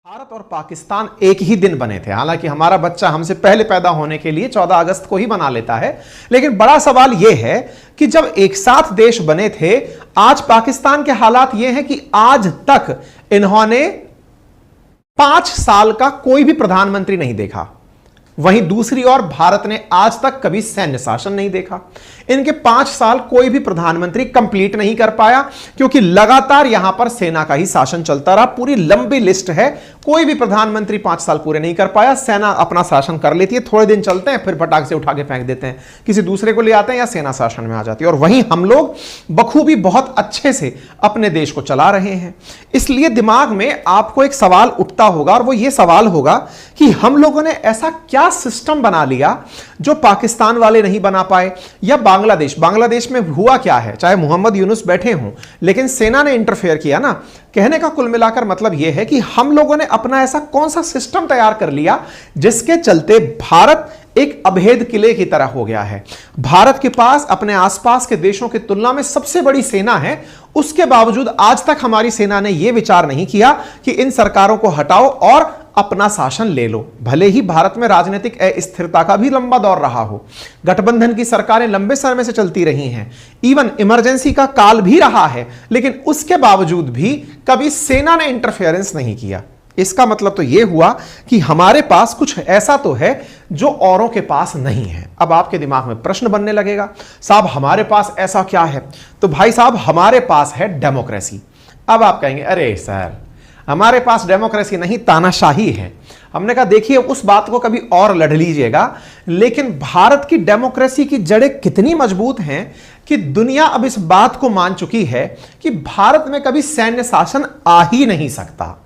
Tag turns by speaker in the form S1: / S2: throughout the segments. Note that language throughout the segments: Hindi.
S1: भारत और पाकिस्तान एक ही दिन बने थे। हालांकि हमारा बच्चा हमसे पहले पैदा होने के लिए 14 अगस्त को ही बना लेता है, लेकिन बड़ा सवाल यह है कि जब एक साथ देश बने थे, आज पाकिस्तान के हालात यह है कि आज तक इन्होंने 5 साल का कोई भी प्रधानमंत्री नहीं देखा। वहीं दूसरी ओर भारत ने आज तक कभी सैन्य शासन नहीं देखा। इनके 5 साल कोई भी प्रधानमंत्री कंप्लीट नहीं कर पाया, क्योंकि लगातार यहां पर सेना का ही शासन चलता रहा। पूरी लंबी लिस्ट है, कोई भी प्रधानमंत्री 5 साल पूरे नहीं कर पाया। सेना अपना शासन कर लेती है, थोड़े दिन चलते हैं, फिर फटाक से उठा के फेंक देते हैं, किसी दूसरे को ले आते हैं या सेना शासन में आ जाती है। और वहीं हम लोग बखूबी बहुत अच्छे से अपने देश को चला रहे हैं। इसलिए दिमाग में आपको एक सवाल उठता होगा, और वो ये सवाल होगा कि हम लोगों ने ऐसा क्या सिस्टम बना लिया जो पाकिस्तान वाले नहीं बना पाए, या बांग्लादेश में हुआ क्या है। चाहे मोहम्मद यूनुस बैठे हों, लेकिन सेना ने इंटरफेयर किया ना। कहने का कुल मिलाकर मतलब यह है कि हम लोगों ने अपना ऐसा कौन सा सिस्टम तैयार कर लिया जिसके चलते भारत एक अभेद किले की तरह हो गया है। भारत के पास अपने आसपास के देशों की तुलना में सबसे बड़ी सेना है, उसके बावजूद आज तक हमारी सेना ने यह विचार नहीं किया कि इन सरकारों को हटाओ और अपना शासन ले लो। भले ही भारत में राजनीतिक अस्थिरता का भी लंबा दौर रहा हो, गठबंधन की सरकारें लंबे समय से चलती रही हैं, इवन इमरजेंसी का काल भी रहा है, लेकिन उसके बावजूद भी कभी सेना ने इंटरफेरेंस नहीं किया। इसका मतलब तो यह हुआ कि हमारे पास कुछ ऐसा तो है जो औरों के पास नहीं है। अब आपके दिमाग में प्रश्न बनने लगेगा, साहब हमारे पास ऐसा क्या है? तो भाई साहब, हमारे पास है डेमोक्रेसी। अब आप कहेंगे, अरे सर हमारे पास डेमोक्रेसी नहीं, तानाशाही है। हमने कहा देखिए, उस बात को कभी और लड़ लीजिएगा, लेकिन भारत की डेमोक्रेसी की जड़ें कितनी मजबूत हैं कि दुनिया अब इस बात को मान चुकी है कि भारत में कभी सैन्य शासन आ ही नहीं सकता।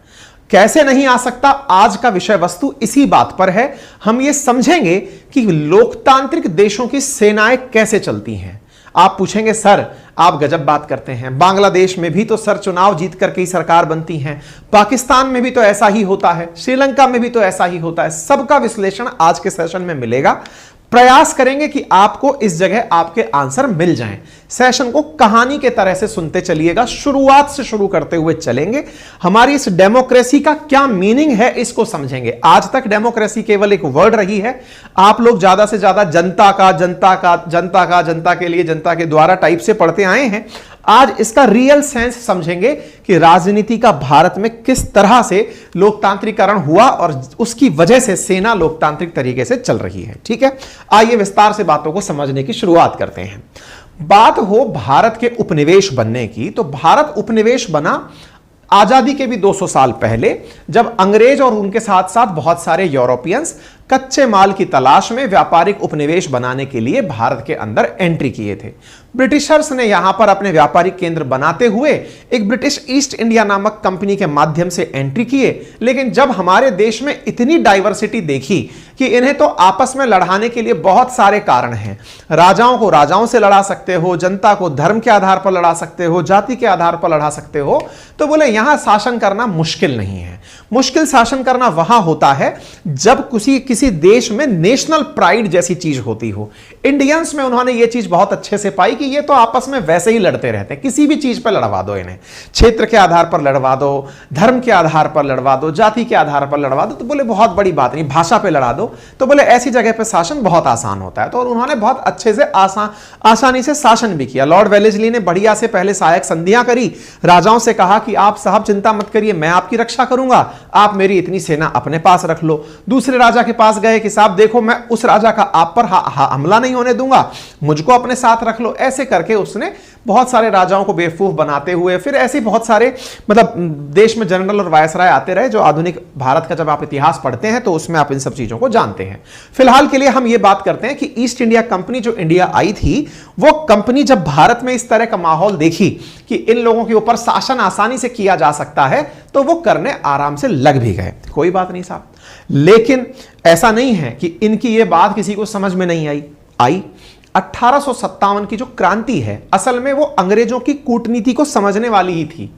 S1: कैसे नहीं आ सकता, आज का विषय वस्तु इसी बात पर है। हम ये समझेंगे कि लोकतांत्रिक देशों की सेनाएं कैसे चलती हैं। आप पूछेंगे, सर आप गजब बात करते हैं, बांग्लादेश में भी तो सर चुनाव जीत करके ही सरकार बनती है, पाकिस्तान में भी तो ऐसा ही होता है, श्रीलंका में भी तो ऐसा ही होता है। सबका विश्लेषण आज के सेशन में मिलेगा। प्रयास करेंगे कि आपको इस जगह आपके आंसर मिल जाएं। सेशन को कहानी के तरह से सुनते चलिएगा, शुरुआत से शुरू करते हुए चलेंगे। हमारी इस डेमोक्रेसी का क्या मीनिंग है इसको समझेंगे। आज तक डेमोक्रेसी केवल एक वर्ड रही है। आप लोग ज्यादा से ज्यादा जनता के लिए, जनता के द्वारा टाइप से पढ़ते आए हैं। आज इसका रियल सेंस समझेंगे कि राजनीति का भारत में किस तरह से लोकतांत्रिकरण हुआ और उसकी वजह से सेना लोकतांत्रिक तरीके से चल रही है। ठीक है, आइए विस्तार से बातों को समझने की शुरुआत करते हैं। बात हो भारत के उपनिवेश बनने की, तो भारत उपनिवेश बना आजादी के भी 200 साल पहले, जब अंग्रेज और उनके साथ साथ बहुत सारे यूरोपियंस कच्चे माल की तलाश में व्यापारिक उपनिवेश बनाने के लिए भारत के अंदर एंट्री किए थे। ब्रिटिशर्स ने यहां पर अपने व्यापारिक केंद्र बनाते हुए एक ब्रिटिश ईस्ट इंडिया नामक कंपनी के माध्यम से एंट्री किए। लेकिन जब हमारे देश में इतनी डाइवर्सिटी देखी कि इन्हें तो आपस में लड़ाने के लिए बहुत सारे कारण हैं, राजाओं को राजाओं से लड़ा सकते हो, जनता को धर्म के आधार पर लड़ा सकते हो, जाति के आधार पर लड़ा सकते हो, तो बोले यहां शासन करना मुश्किल नहीं है। मुश्किल शासन करना वहां होता है जब किसी देश में नेशनल प्राइड जैसी चीज होती हो। इंडियंस में उन्होंने ये चीज बहुत अच्छे से पाई कि ये तो आपस में वैसे ही लड़ते रहते हैं, किसी भी चीज पर लड़वा दो इन्हें, क्षेत्र के आधार पर लड़वा दो, धर्म के आधार पर लड़वा दो, जाति के आधार पर लड़वा दो, तो बोले बहुत बड़ी बात नहीं, भाषा पे लड़ा दो, तो बोले ऐसी जगह पे शासन बहुत आसान होता है। तो उन्होंने बहुत अच्छे से आसानी से शासन भी किया। लॉर्ड वेलेस्ली ने बढ़िया से पहले सहायक संधियां करी, राजाओं से कहा कि आप साहब चिंता मत करिए, मैं आपकी रक्षा करूंगा, आप मेरी इतनी सेना अपने पास रख लो। दूसरे राजा के पास गए कि साहब देखो, मैं उस राजा का आप पर हमला नहीं होने दूंगा, मुझको अपने साथ रख लो। ऐसे करके उसने बहुत सारे राजाओं को बेवकूफ बनाते हुए, फिर ऐसे बहुत सारे मतलब देश में जनरल और वायसराय आते रहे, जो आधुनिक भारत का जब आप इतिहास पढ़ते हैं तो उसमें आप इन सब चीजों को जानते हैं। फिलहाल के लिए हम ये बात करते हैं कि ईस्ट इंडिया कंपनी जो इंडिया आई थी, वो कंपनी जब भारत में इस तरह का माहौल देखी कि इन लोगों के ऊपर शासन आसानी से किया जा सकता है, तो वो करने आराम से लग भी गए। कोई बात नहीं साहब, लेकिन ऐसा नहीं है कि इनकी ये बात किसी को समझ में नहीं आई। 1857 की जो क्रांति है, असल में वो अंग्रेजों की कूटनीति को समझने वाली ही थी।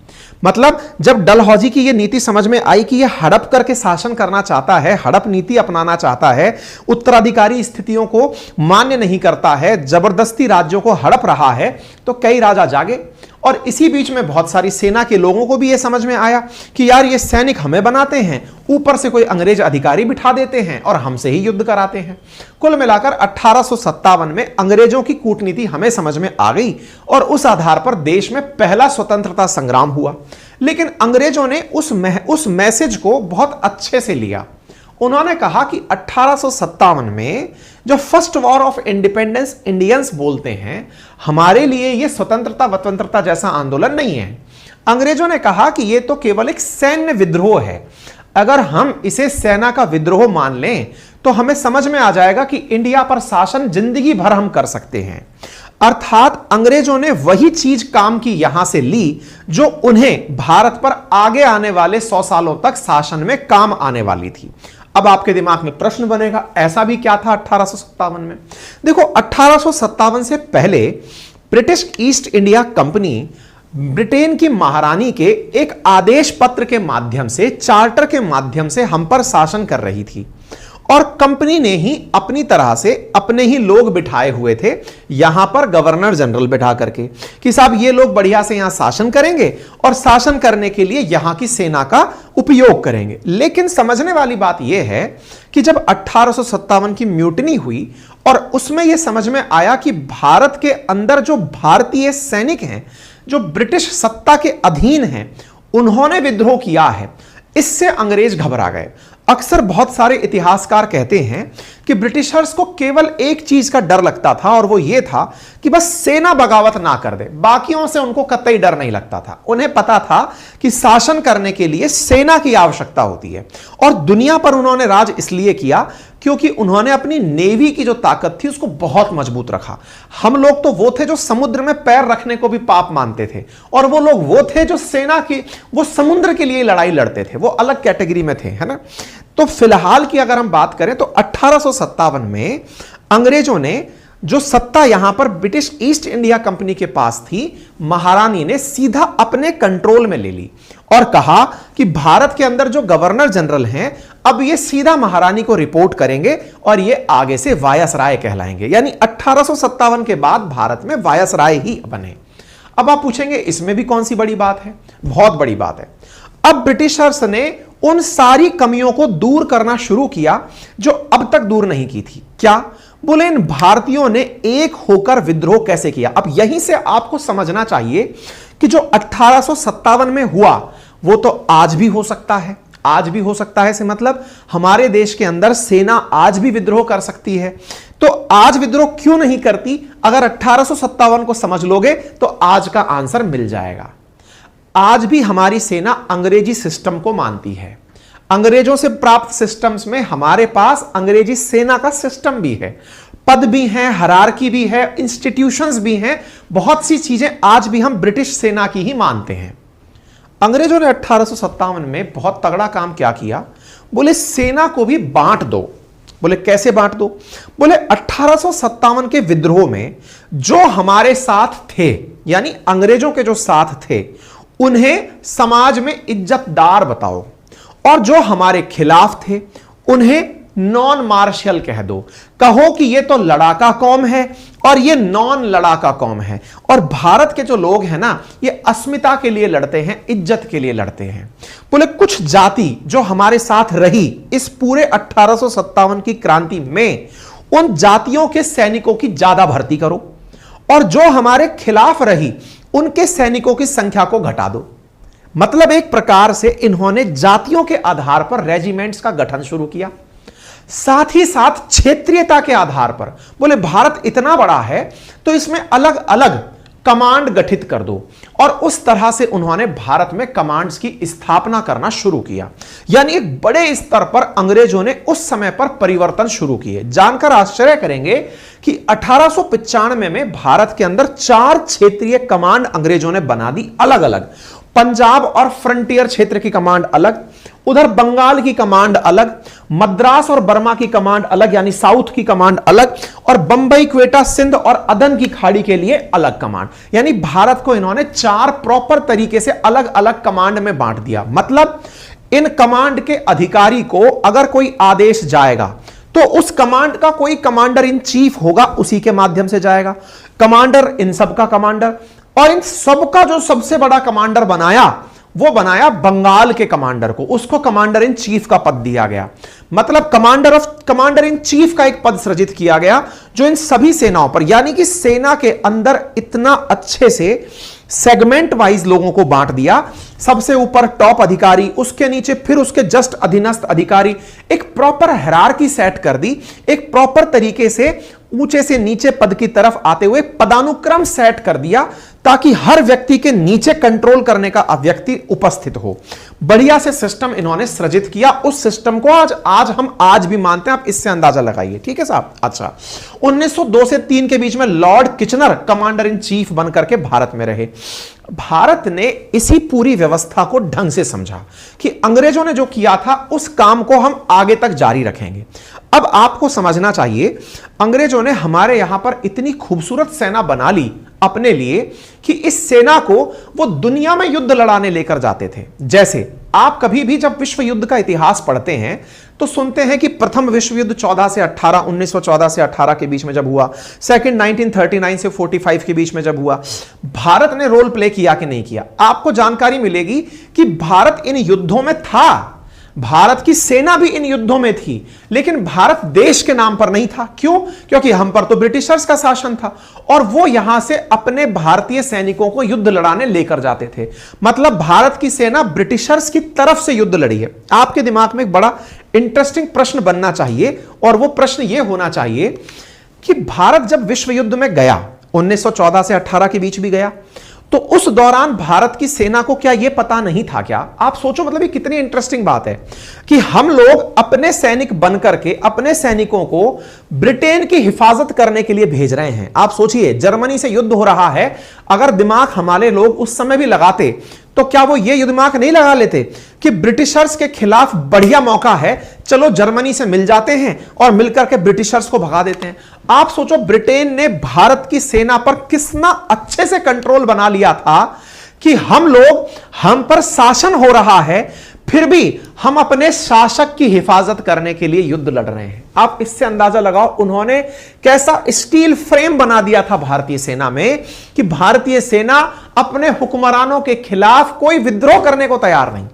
S1: मतलब जब डलहौजी की ये नीति समझ में आई कि ये हड़प करके शासन करना चाहता है, हड़प नीति अपनाना चाहता है, उत्तराधिकारी स्थितियों को मान्य नहीं करता है, जबरदस्ती राज्यों को हड़प रहा है, तो कई राजा जागे और इसी बीच में बहुत सारी सेना के लोगों को भी यह समझ में आया कि यार ये सैनिक हमें बनाते हैं, ऊपर से कोई अंग्रेज अधिकारी बिठा देते हैं और हमसे ही युद्ध कराते हैं। कुल मिलाकर 1857 में अंग्रेजों की कूटनीति हमें समझ में आ गई और उस आधार पर देश में पहला स्वतंत्रता संग्राम हुआ। लेकिन अंग्रेजों ने उस मैसेज को बहुत अच्छे से लिया। उन्होंने कहा कि 1857 में जो first war of independence Indians बोलते हैं, हमारे लिए यह स्वतंत्रता जैसा आंदोलन नहीं है। अंग्रेजों ने कहा कि यह तो केवल एक सैन्य विद्रोह है। अगर हम इसे सेना का विद्रोह मान लें तो हमें समझ में आ जाएगा कि इंडिया पर शासन जिंदगी भर हम कर सकते हैं। अर्थात अंग्रेजों ने वही चीज काम की यहां से ली जो उन्हें भारत पर आगे आने वाले 100 सालों तक शासन में काम आने वाली थी। अब आपके दिमाग में प्रश्न बनेगा, ऐसा भी क्या था 1857 में? देखो, 1857 से पहले British east India company Britain की महारानी के एक आदेश पत्र के माध्यम से, चार्टर के माध्यम से हम पर शासन कर रही थी और कंपनी ने ही अपनी तरह से अपने ही लोग बिठाए हुए थे यहां पर, गवर्नर जनरल बिठा करके कि साहब ये लोग बढ़िया से यहां शासन करेंगे और शासन करने के लिए यहां की सेना का उपयोग करेंगे। लेकिन समझने वाली बात यह है कि जब 1857 की म्यूटिनी हुई और उसमें यह समझ में आया कि भारत के अंदर जो भारतीय सैनिक हैं, जो ब्रिटिश सत्ता के अधीन हैं, उन्होंने विद्रोह किया है, इससे अंग्रेज घबरा गए। अक्सर बहुत सारे इतिहासकार कहते हैं कि ब्रिटिशर्स को केवल एक चीज का डर लगता था और वो ये था कि बस सेना बगावत ना कर दे, बाकियों से उनको कतई डर नहीं लगता था। उन्हें पता था कि शासन करने के लिए सेना की आवश्यकता होती है और दुनिया पर उन्होंने राज इसलिए किया क्योंकि उन्होंने अपनी नेवी की जो ताकत थी उसको बहुत मजबूत रखा। हम लोग तो वो थे जो समुद्र में पैर रखने को भी पाप मानते थे और वो लोग वो थे जो सेना की, वो समुद्र के लिए लड़ाई लड़ते थे, वो अलग कैटेगरी में थे, है ना। तो फिलहाल की अगर हम बात करें तो 1857 में अंग्रेजों ने जो सत्ता यहां पर ब्रिटिश ईस्ट इंडिया कंपनी के पास थी, महारानी ने सीधा अपने कंट्रोल में ले ली और कहा कि भारत के अंदर जो गवर्नर जनरल हैं, अब ये सीधा महारानी को रिपोर्ट करेंगे और ये आगे से वायसराय कहलाएंगे। यानी 1857 के बाद भारत में वायसराय ही बने। अब आप पूछेंगे इसमें भी कौन सी बड़ी बात है? बहुत बड़ी बात है। अब ब्रिटिशर्स ने उन सारी कमियों को दूर करना शुरू किया जो अब तक दूर नहीं की थी। क्या? बोले इन भारतीयों ने एक होकर विद्रोह कैसे किया। अब यहीं से आपको समझना चाहिए कि जो 1857 में हुआ वो तो आज भी हो सकता है। आज भी हो सकता है से मतलब हमारे देश के अंदर सेना आज भी विद्रोह कर सकती है। तो आज विद्रोह क्यों नहीं करती? अगर 1857 को समझ लोगे तो आज का आंसर मिल जाएगा। आज भी हमारी सेना अंग्रेजी सिस्टम को मानती है। अंग्रेजों से प्राप्त सिस्टम्स में हमारे पास अंग्रेजी सेना का सिस्टम भी है, पद भी हैं, हायरार्की भी है, इंस्टीट्यूशंस भी हैं, बहुत सी चीजें आज भी हम ब्रिटिश सेना की ही मानते हैं। अंग्रेजों ने 1857 में बहुत तगड़ा काम क्या किया? बोले सेना को भी बांट दो। बोले कैसे बांट दो? बोले 1857 के विद्रोह में जो हमारे साथ थे, यानी अंग्रेजों के जो साथ थे, उन्हें समाज में इज्जतदार बताओ और जो हमारे खिलाफ थे उन्हें नॉन मार्शल कह दो। कहो कि ये तो लड़ाका कौम है और ये नॉन लड़ाका कौम है और भारत के जो लोग हैं ना, ये अस्मिता के लिए लड़ते हैं, इज्जत के लिए लड़ते हैं। बोले कुछ जाति जो हमारे साथ रही इस पूरे 1857 की क्रांति में, उन जातियों के सैनिकों की ज्यादा भर्ती करो और जो हमारे खिलाफ रही उनके सैनिकों की संख्या को घटा दो। मतलब एक प्रकार से इन्होंने जातियों के आधार पर रेजिमेंट्स का गठन शुरू किया, साथ ही साथ क्षेत्रीयता के आधार पर। बोले भारत इतना बड़ा है तो इसमें अलग अलग कमांड गठित कर दो और उस तरह से उन्होंने भारत में कमांड्स की स्थापना करना शुरू किया। यानी एक बड़े स्तर पर अंग्रेजों ने उस समय पर परिवर्तन शुरू किए। जानकर आश्चर्य करेंगे कि 1895 में भारत के अंदर 4 क्षेत्रीय कमांड अंग्रेजों ने बना दी अलग अलग। पंजाब और फ्रंटियर क्षेत्र की कमांड अलग, उधर बंगाल की कमांड अलग, मद्रास और बर्मा की कमांड अलग यानी साउथ की कमांड अलग, और बंबई, क्वेटा, सिंध और अदन की खाड़ी के लिए अलग कमांड। यानी भारत को इन्होंने 4 प्रॉपर तरीके से अलग अलग कमांड में बांट दिया। मतलब इन कमांड के अधिकारी को अगर कोई आदेश जाएगा तो उस कमांड का कोई कमांडर इन चीफ होगा, उसी के माध्यम से जाएगा। कमांडर इन सब का कमांडर, और इन सबका जो सबसे बड़ा कमांडर बनाया, वो बनाया बंगाल के कमांडर को, उसको कमांडर इन चीफ का पद दिया गया। मतलब कमांडर इन चीफ का एक पद सृजित किया गया जो इन सभी सेनाओं पर, यानी कि सेना के अंदर इतना अच्छे से सेगमेंट वाइज लोगों को बांट दिया। सबसे ऊपर टॉप अधिकारी, उसके नीचे फिर उसके जस्ट अधीनस्थ अधिकारी, एक प्रॉपर हायरार्की सेट कर दी, एक प्रॉपर तरीके से ऊंचे से नीचे पद की तरफ आते हुए पदानुक्रम सेट कर दिया, ताकि हर व्यक्ति के नीचे कंट्रोल करने का व्यक्ति उपस्थित हो। बढ़िया से सिस्टम इन्होंने सृजित किया। उस सिस्टम को हम आज भी मानते हैं। आप इससे अंदाजा लगाइए, ठीक है साहब। अच्छा, 1902 से 3 के बीच में Lord Kitchener commander in chief बनकर के भारत में रहे। भारत ने इसी पूरी व्यवस्था को ढंग से समझा कि अंग्रेजों ने जो किया था उस काम को हम आगे तक जारी रखेंगे। अब आपको समझना चाहिए, अंग्रेजों ने हमारे यहां पर इतनी खूबसूरत सेना बना ली अपने लिए कि इस सेना को वो दुनिया में युद्ध लड़ाने लेकर जाते थे। जैसे आप कभी भी जब विश्व युद्ध का इतिहास पढ़ते हैं तो सुनते हैं कि प्रथम विश्व युद्ध 1914 से 18 के बीच में जब हुआ, सेकंड 1939 से 45 के बीच में जब हुआ, भारत ने रोल प्ले किया कि नहीं किया। आपको जानकारी मिलेगी कि भारत इन युद्धों में था, भारत की सेना भी इन युद्धों में थी, लेकिन भारत देश के नाम पर नहीं था। क्यों? क्योंकि हम पर तो ब्रिटिशर्स का शासन था और वो यहां से अपने भारतीय सैनिकों को युद्ध लड़ाने लेकर जाते थे। मतलब भारत की सेना ब्रिटिशर्स की तरफ से युद्ध लड़ी है। आपके दिमाग में एक बड़ा इंटरेस्टिंग प्रश्न बनना चाहिए, और वो प्रश्न ये होना चाहिए कि भारत जब विश्व युद्ध में गया, 1914 से 18 के बीच भी गया, तो उस दौरान भारत की सेना को क्या यह पता नहीं था क्या? आप सोचो, मतलब ये कितनी इंटरेस्टिंग बात है कि हम लोग अपने सैनिक बनकर के अपने सैनिकों को ब्रिटेन की हिफाजत करने के लिए भेज रहे हैं। आप सोचिए, जर्मनी से युद्ध हो रहा है, अगर दिमाग हमारे लोग उस समय भी लगाते तो क्या वो ये दिमाग नहीं लगा लेते कि ब्रिटिशर्स के खिलाफ बढ़िया मौका है, चलो जर्मनी से मिल जाते हैं और मिलकर के ब्रिटिशर्स को भगा देते हैं। आप सोचो, ब्रिटेन ने भारत की सेना पर कितना अच्छे से कंट्रोल बना लिया था कि हम पर शासन हो रहा है, फिर भी हम अपने शासक की हिफाजत करने के लिए युद्ध लड़ रहे हैं। आप इससे अंदाजा लगाओ उन्होंने कैसा स्टील फ्रेम बना दिया था भारतीय सेना में कि भारतीय सेना अपने हुक्मरानों के खिलाफ कोई विद्रोह करने को तैयार नहीं।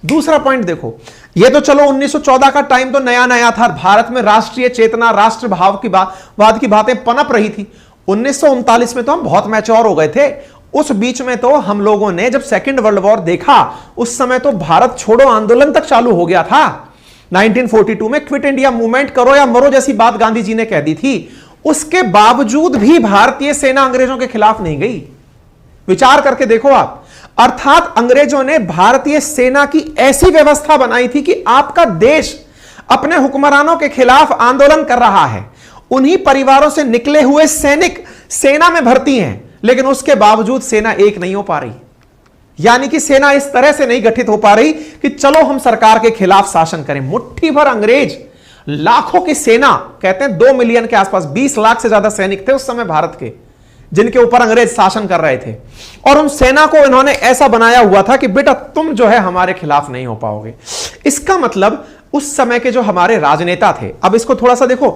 S1: दूसरा पॉइंट देखो, ये तो चलो 1914 का टाइम तो नया नया था, भारत में राष्ट्रीय चेतना, राष्ट्रभाव की बातें पनप रही थी। 1939 में तो हम बहुत मैच्योर हो गए थे। उस बीच में तो हम लोगों ने जब सेकेंड वर्ल्ड वॉर देखा, उस समय तो भारत छोड़ो आंदोलन तक चालू हो गया था। 1942 में क्विट इंडिया मूवमेंट करो या मरो जैसी बात गांधी जी ने कह दी थी। उसके बावजूद भी भारतीय सेना अंग्रेजों के खिलाफ नहीं गई। विचार करके देखो आप। अर्थात अंग्रेजों ने भारतीय सेना की ऐसी व्यवस्था बनाई थी कि आपका देश अपने हुक्मरानों के खिलाफ आंदोलन कर रहा है, उन्हीं परिवारों से निकले हुए सैनिक सेना में भर्ती हैं, लेकिन उसके बावजूद सेना एक नहीं हो पा रही। यानी कि सेना इस तरह से नहीं गठित हो पा रही कि चलो हम सरकार के खिलाफ शासन करें। मुट्ठी भर अंग्रेज, लाखों की सेना, कहते हैं 2 मिलियन के आसपास, 20 लाख से ज्यादा सैनिक थे उस समय भारत के, जिनके ऊपर अंग्रेज शासन कर रहे थे। और उन सेना को इन्होंने ऐसा बनाया हुआ था कि बेटा तुम जो है हमारे खिलाफ नहीं हो पाओगे। इसका मतलब उस समय के जो हमारे राजनेता थे, अब इसको थोड़ा सा देखो,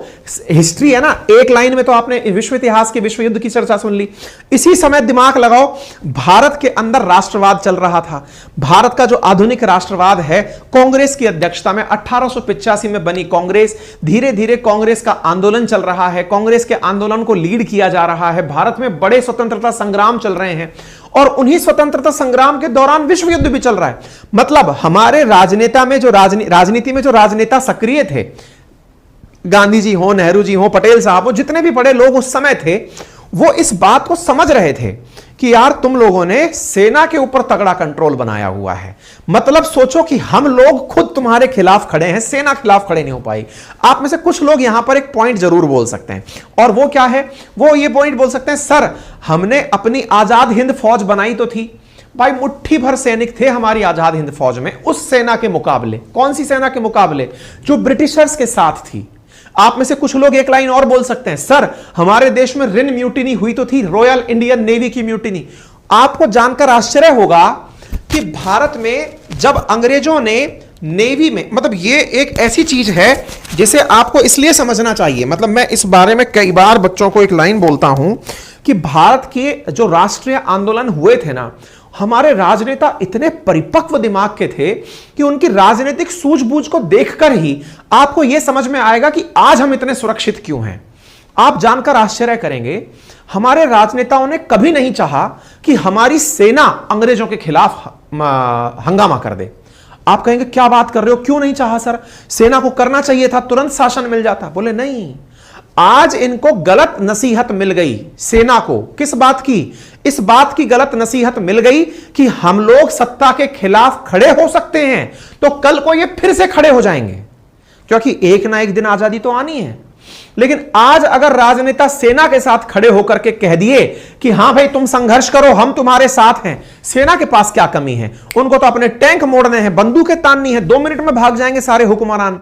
S1: हिस्ट्री है ना, एक लाइन में तो आपने विश्व इतिहास के विश्व युद्ध की चर्चा सुन ली। इसी समय दिमाग लगाओ, भारत के अंदर राष्ट्रवाद चल रहा था। भारत का जो आधुनिक राष्ट्रवाद है, कांग्रेस की अध्यक्षता में 1885 में बनी कांग्रेस, धीरे धीरे कांग्रेस का आंदोलन चल रहा है, कांग्रेस के आंदोलन को लीड किया जा रहा है। भारत में बड़े स्वतंत्रता संग्राम चल रहे हैं और उन्हीं स्वतंत्रता संग्राम के दौरान विश्व युद्ध भी चल रहा है। मतलब हमारे राजनेता में जो राजनीति में जो राजनेता सक्रिय थे, गांधी जी हो, नेहरू जी हो, पटेल साहब हो, जितने भी बड़े लोग उस समय थे, वो इस बात को समझ रहे थे कि यार तुम लोगों ने सेना के ऊपर तगड़ा कंट्रोल बनाया हुआ है। मतलब सोचो कि हम लोग खुद तुम्हारे खिलाफ खड़े हैं, सेना खिलाफ खड़े नहीं हो पाई। आप में से कुछ लोग यहां पर एक पॉइंट जरूर बोल सकते हैं, और वो क्या है? वो ये पॉइंट बोल सकते हैं, सर हमने अपनी आजाद हिंद फौज बनाई तो थी। भाई मुट्ठी भर सैनिक थे हमारी आजाद हिंद फौज में, उस सेना के मुकाबले। कौन सी सेना के मुकाबले? जो ब्रिटिशर्स के साथ थी। आप में से कुछ लोग एक लाइन और बोल सकते हैं, सर हमारे देश में रिन म्यूटिनी हुई तो थी, रॉयल इंडियन नेवी की म्यूटिनी। आपको जानकर आश्चर्य होगा कि भारत में जब अंग्रेजों ने नेवी में, मतलब ये एक ऐसी चीज है जिसे आपको इसलिए समझना चाहिए, मतलब मैं इस बारे में कई बार बच्चों को एक लाइन बोलता हूं कि भारत के जो राष्ट्रीय आंदोलन हुए थे ना, हमारे राजनेता इतने परिपक्व दिमाग के थे कि उनकी राजनीतिक सूझबूझ को देखकर ही आपको यह समझ में आएगा कि आज हम इतने सुरक्षित क्यों हैं। आप जानकर आश्चर्य करेंगे, हमारे राजनेताओं ने कभी नहीं चाहा कि हमारी सेना अंग्रेजों के खिलाफ हंगामा कर दे। आप कहेंगे क्या बात कर रहे हो, क्यों नहीं चाहा सर? सेना को करना चाहिए था, तुरंत शासन मिल जाता। बोले नहीं, आज इनको गलत नसीहत मिल गई सेना को। किस बात की? इस बात की गलत नसीहत मिल गई कि हम लोग सत्ता के खिलाफ खड़े हो सकते हैं, तो कल को ये फिर से खड़े हो जाएंगे, क्योंकि एक ना एक दिन आजादी तो आनी है। लेकिन आज अगर राजनेता सेना के साथ खड़े होकर के कह दिए कि हां भाई तुम संघर्ष करो, हम तुम्हारे साथ हैं, सेना के पास क्या कमी है? उनको तो अपने टैंक मोड़ने हैं, बंदूकें ताननी है, 2 मिनट में भाग जाएंगे सारे हुक्मरान।